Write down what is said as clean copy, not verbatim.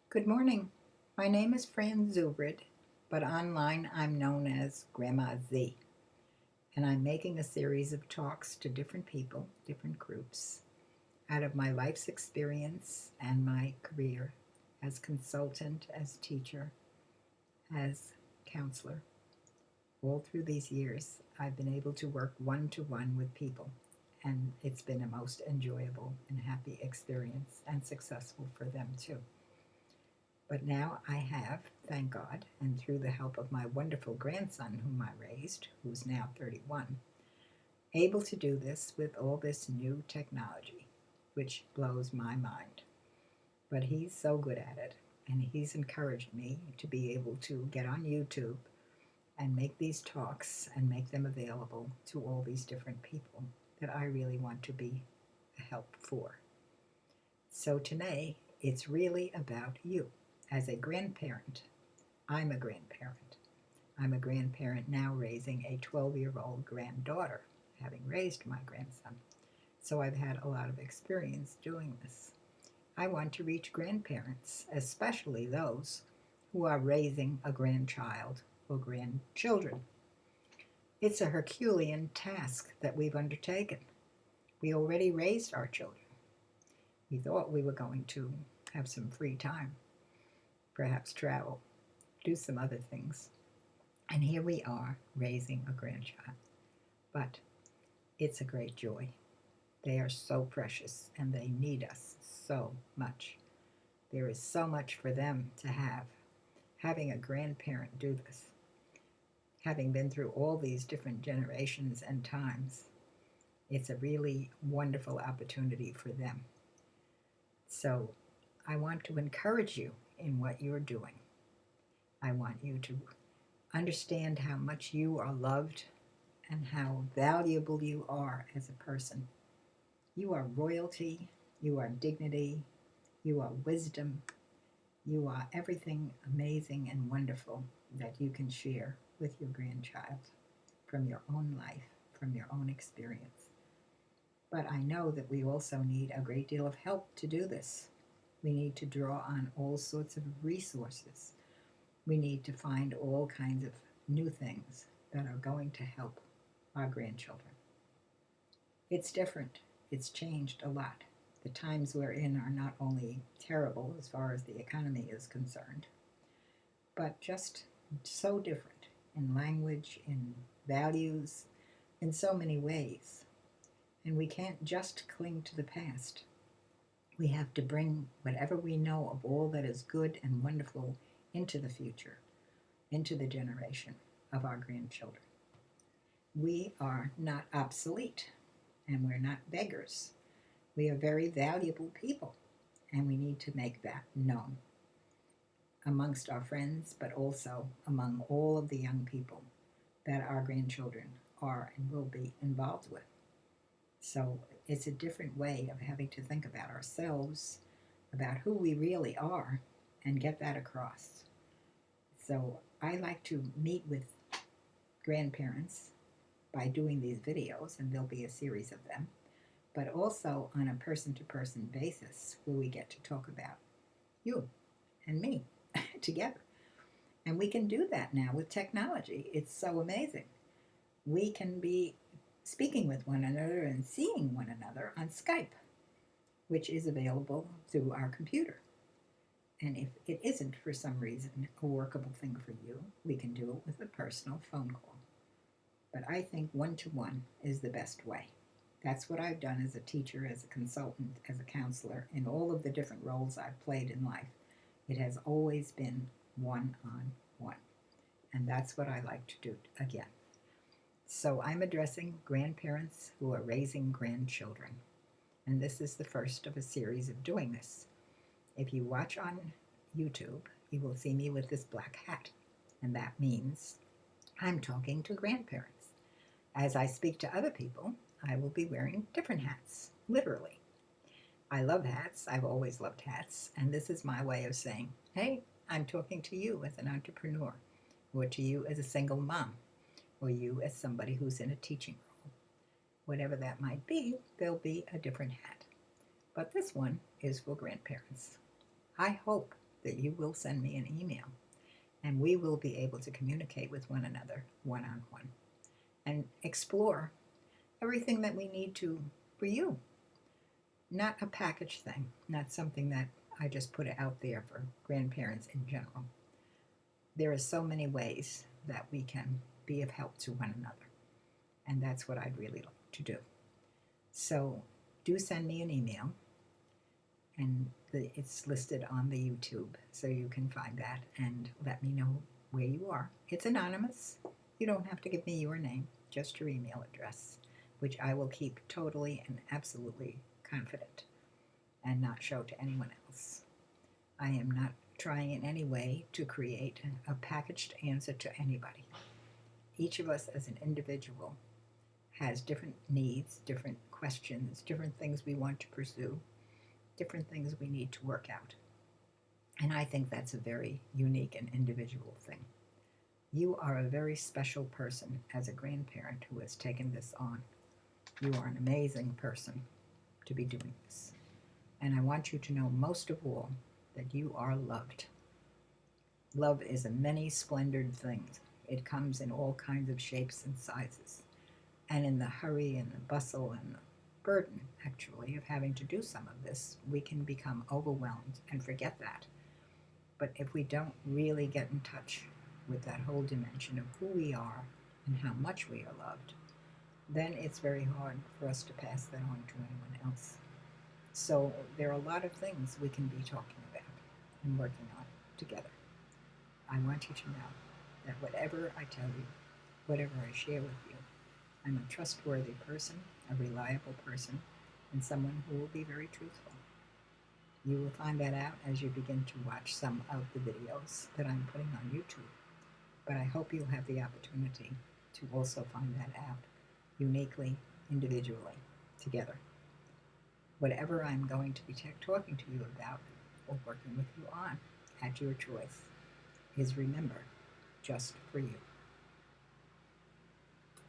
Good morning. My name is Fran Zubrid, but online I'm known as Grandma Z, and I'm making a series of talks to different people, different groups, out of my life's experience and my career as consultant, as teacher, as counselor. All through these years, I've been able to work one to one with people, and it's been a most enjoyable and happy experience and successful for them too. But now I have, thank God, and through the help of my wonderful grandson, whom I raised, who's now 31, able to do this with all this new technology, which blows my mind. But he's so good at it, and he's encouraged me to be able to get on YouTube and make these talks and make them available to all these different people that I really want to be a help for. So today, it's really about you. As a grandparent, I'm a grandparent. I'm a grandparent now raising a 12-year-old granddaughter, having raised my grandson. So I've had a lot of experience doing this. I want to reach grandparents, especially those who are raising a grandchild or grandchildren. It's a Herculean task that we've undertaken. We already raised our children. We thought we were going to have some free time, perhaps travel, do some other things. And here we are raising a grandchild. But it's a great joy. They are so precious and they need us so much. There is so much for them to have. Having a grandparent do this, having been through all these different generations and times, it's a really wonderful opportunity for them. So I want to encourage you in what you're doing. I want you to understand how much you are loved and how valuable you are as a person. You are royalty, you are dignity, you are wisdom, you are everything amazing and wonderful that you can share with your grandchild from your own life, from your own experience. But I know that we also need a great deal of help to do this. We need to draw on all sorts of resources. We need to find all kinds of new things that are going to help our grandchildren. It's different. It's changed a lot. The times we're in are not only terrible as far as the economy is concerned, but just so different in language, in values, in so many ways. And we can't just cling to the past. We have to bring whatever we know of all that is good and wonderful into the future, into the generation of our grandchildren. We are not obsolete and we're not beggars. We are very valuable people and we need to make that known amongst our friends, but also among all of the young people that our grandchildren are and will be involved with. So it's a different way of having to think about ourselves, about who we really are, and get that across. So I like to meet with grandparents by doing these videos, and there'll be a series of them, but also on a person-to-person basis where we get to talk about you and me together. And we can do that now with technology. It's so amazing. We can be speaking with one another and seeing one another on Skype, which is available through our computer. And if it isn't for some reason a workable thing for you, we can do it with a personal phone call. But I think one-to-one is the best way. That's what I've done as a teacher, as a consultant, as a counselor, in all of the different roles I've played in life. It has always been one-on-one. And that's what I like to do again. So I'm addressing grandparents who are raising grandchildren. And this is the first of a series of doing this. If you watch on YouTube, you will see me with this black hat. And that means I'm talking to grandparents. As I speak to other people, I will be wearing different hats, literally. I love hats. I've always loved hats. And this is my way of saying, hey, I'm talking to you as an entrepreneur, or to you as a single mom, or you as somebody who's in a teaching role. Whatever that might be, there'll be a different hat. But this one is for grandparents. I hope that you will send me an email, and we will be able to communicate with one another one-on-one and explore everything that we need to for you. Not a package thing, not something that I just put out there for grandparents in general. There are so many ways that we can be of help to one another, and that's what I'd really like to do. So do send me an email, and it's listed on the YouTube, so you can find that and let me know where you are. It's anonymous. You don't have to give me your name, just your email address, which I will keep totally and absolutely confident and not show to anyone else. I am not trying in any way to create a packaged answer to anybody. Each of us as an individual has different needs, different questions, different things we want to pursue, different things we need to work out. And I think that's a very unique and individual thing. You are a very special person as a grandparent who has taken this on. You are an amazing person to be doing this. And I want you to know most of all that you are loved. Love is a many splendored thing. It comes in all kinds of shapes and sizes. And in the hurry and the bustle and the burden, actually, of having to do some of this, we can become overwhelmed and forget that. But if we don't really get in touch with that whole dimension of who we are and how much we are loved, then it's very hard for us to pass that on to anyone else. So there are a lot of things we can be talking about and working on together. I want you to know that whatever I tell you, whatever I share with you, I'm a trustworthy person, a reliable person, and someone who will be very truthful. You will find that out as you begin to watch some of the videos that I'm putting on YouTube. But I hope you'll have the opportunity to also find that out uniquely, individually, together. Whatever I'm going to be talking to you about or working with you on, at your choice, is remember, just for you.